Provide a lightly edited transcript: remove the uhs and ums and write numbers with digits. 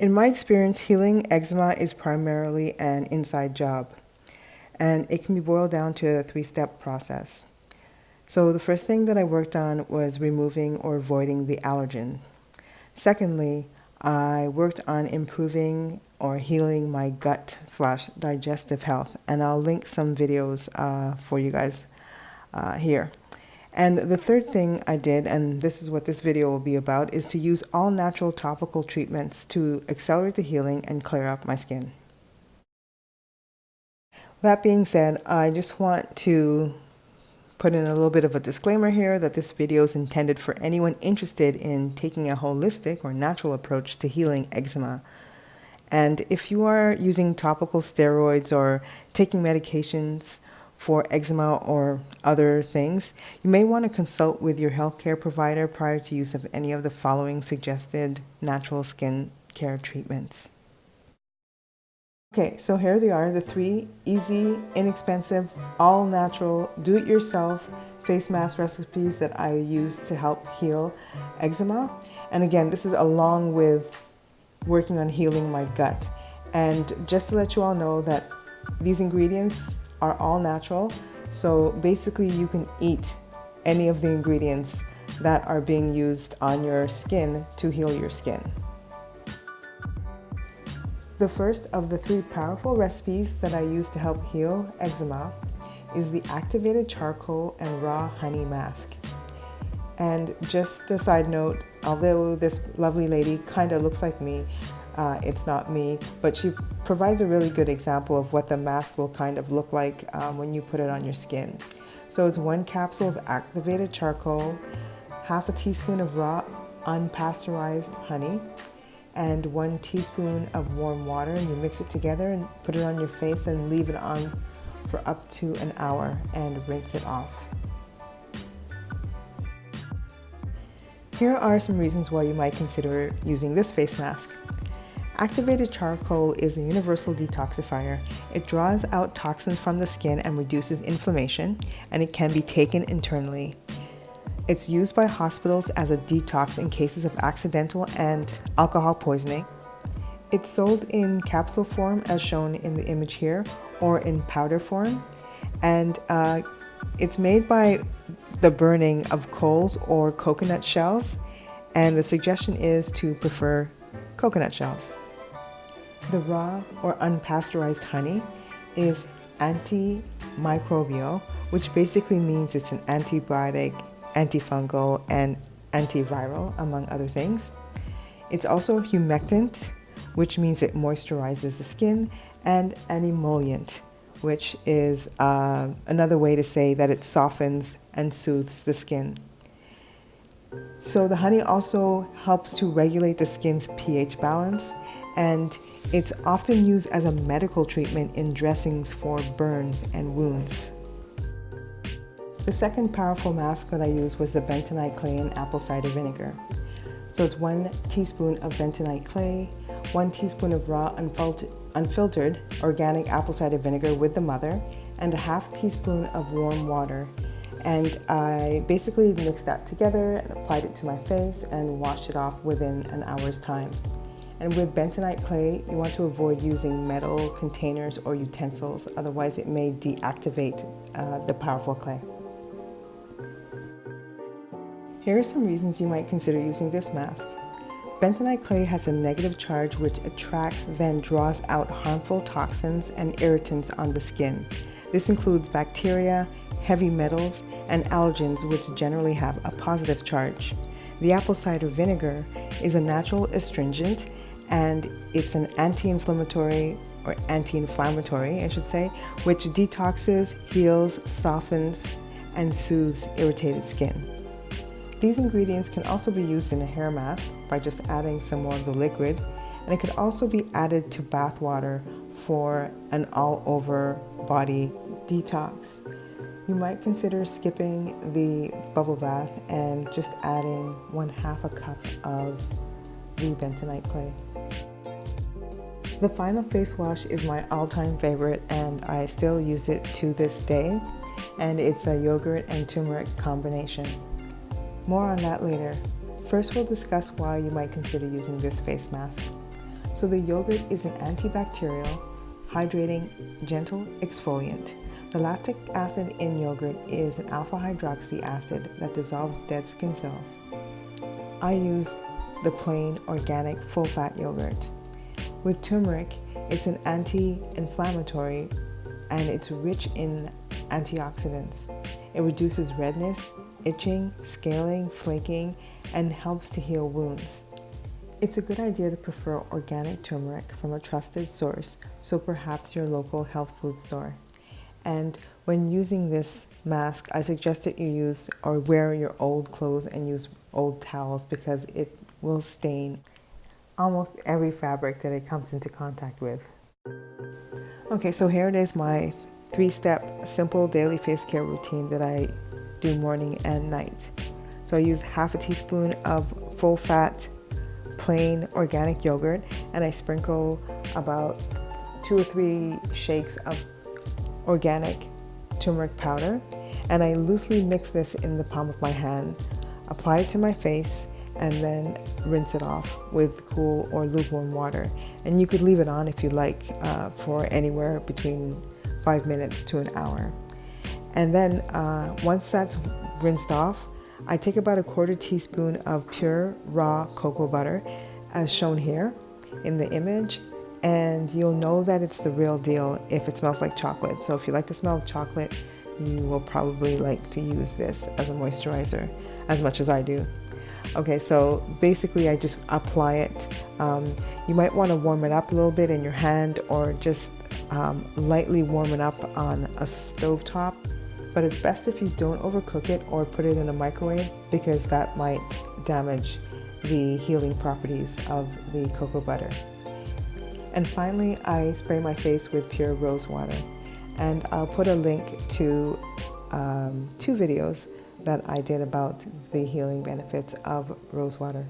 In my experience, healing eczema is primarily an inside job, and it can be boiled down to a 3-step process. So the first thing that I worked on was removing or avoiding the allergen. Secondly, I worked on improving or healing my gut/digestive health, and I'll link some videos for you guys here. And the third thing I did, and this is what this video will be about, is to use all natural topical treatments to accelerate the healing and clear up my skin. That being said, I just want to put in a little bit of a disclaimer here that this video is intended for anyone interested in taking a holistic or natural approach to healing eczema. And if you are using topical steroids or taking medications for eczema or other things, you may want to consult with your healthcare provider prior to use of any of the following suggested natural skin care treatments. Okay, so here they are, the 3 easy, inexpensive, all-natural, do-it-yourself face mask recipes that I use to help heal eczema. And again, this is along with working on healing my gut. And just to let you all know that these ingredients are all natural, so basically you can eat any of the ingredients that are being used on your skin to heal your skin. The first of the 3 powerful recipes that I use to help heal eczema is the activated charcoal and raw honey mask. And just a side note, although this lovely lady kind of looks like me, it's not me, but she provides a really good example of what the mask will kind of look like when you put it on your skin. So it's 1 capsule of activated charcoal, half a teaspoon of raw unpasteurized honey, and 1 teaspoon of warm water, and you mix it together and put it on your face and leave it on for up to an hour and rinse it off. Here are some reasons why you might consider using this face mask. Activated charcoal is a universal detoxifier. It draws out toxins from the skin and reduces inflammation, and it can be taken internally. It's used by hospitals as a detox in cases of accidental and alcohol poisoning. It's sold in capsule form as shown in the image here, or in powder form, and it's made by the burning of coals or coconut shells, and the suggestion is to prefer coconut shells. The raw or unpasteurized honey is antimicrobial, which basically means it's an antibiotic, antifungal, and antiviral, among other things. It's also humectant, which means it moisturizes the skin, and an emollient, which is another way to say that it softens and soothes the skin. So the honey also helps to regulate the skin's pH balance, and it's often used as a medical treatment in dressings for burns and wounds. The second powerful mask that I used was the bentonite clay and apple cider vinegar. So it's 1 teaspoon of bentonite clay, 1 teaspoon of raw unfiltered organic apple cider vinegar with the mother, and a half teaspoon of warm water. And I basically mixed that together and applied it to my face and washed it off within an hour's time. And with bentonite clay, you want to avoid using metal containers or utensils, otherwise it may deactivate the powerful clay. Here are some reasons you might consider using this mask. Bentonite clay has a negative charge which attracts then draws out harmful toxins and irritants on the skin. This includes bacteria, heavy metals, and allergens, which generally have a positive charge. The apple cider vinegar is a natural astringent, and it's an anti-inflammatory, or anti-inflammatory, I should say, which detoxes, heals, softens, and soothes irritated skin. These ingredients can also be used in a hair mask by just adding some more of the liquid, and it could also be added to bath water for an all-over body detox. You might consider skipping the bubble bath and just adding 1/2 a cup of the bentonite clay. The final face wash is my all-time favorite, and I still use it to this day, and it's a yogurt and turmeric combination. More on that later. First, we'll discuss why you might consider using this face mask. So the yogurt is an antibacterial, hydrating, gentle exfoliant. The lactic acid in yogurt is an alpha hydroxy acid that dissolves dead skin cells. I use the plain organic full fat yogurt. With turmeric, it's an anti-inflammatory and it's rich in antioxidants. It reduces redness, itching, scaling, flaking, and helps to heal wounds. It's a good idea to prefer organic turmeric from a trusted source, so perhaps your local health food store. And when using this mask, I suggest that you use or wear your old clothes and use old towels because it will stain almost every fabric that it comes into contact with. Okay, so here it is, my 3-step simple daily face care routine that I do morning and night. So I use half a teaspoon of full fat plain organic yogurt, and I sprinkle about 2 or 3 shakes of organic turmeric powder, and I loosely mix this in the palm of my hand, apply it to my face, and then rinse it off with cool or lukewarm water. And you could leave it on if you like for anywhere between 5 minutes to an hour. And then once that's rinsed off, I take about a 1/4 teaspoon of pure raw cocoa butter, as shown here in the image, and you'll know that it's the real deal if it smells like chocolate. So if you like the smell of chocolate, you will probably like to use this as a moisturizer as much as I do. Okay, so basically I just apply it. You might want to warm it up a little bit in your hand or just lightly warm it up on a stovetop. But it's best if you don't overcook it or put it in a microwave because that might damage the healing properties of the cocoa butter. And finally, I spray my face with pure rose water. And I'll put a link to 2 videos that I did about the healing benefits of rose water.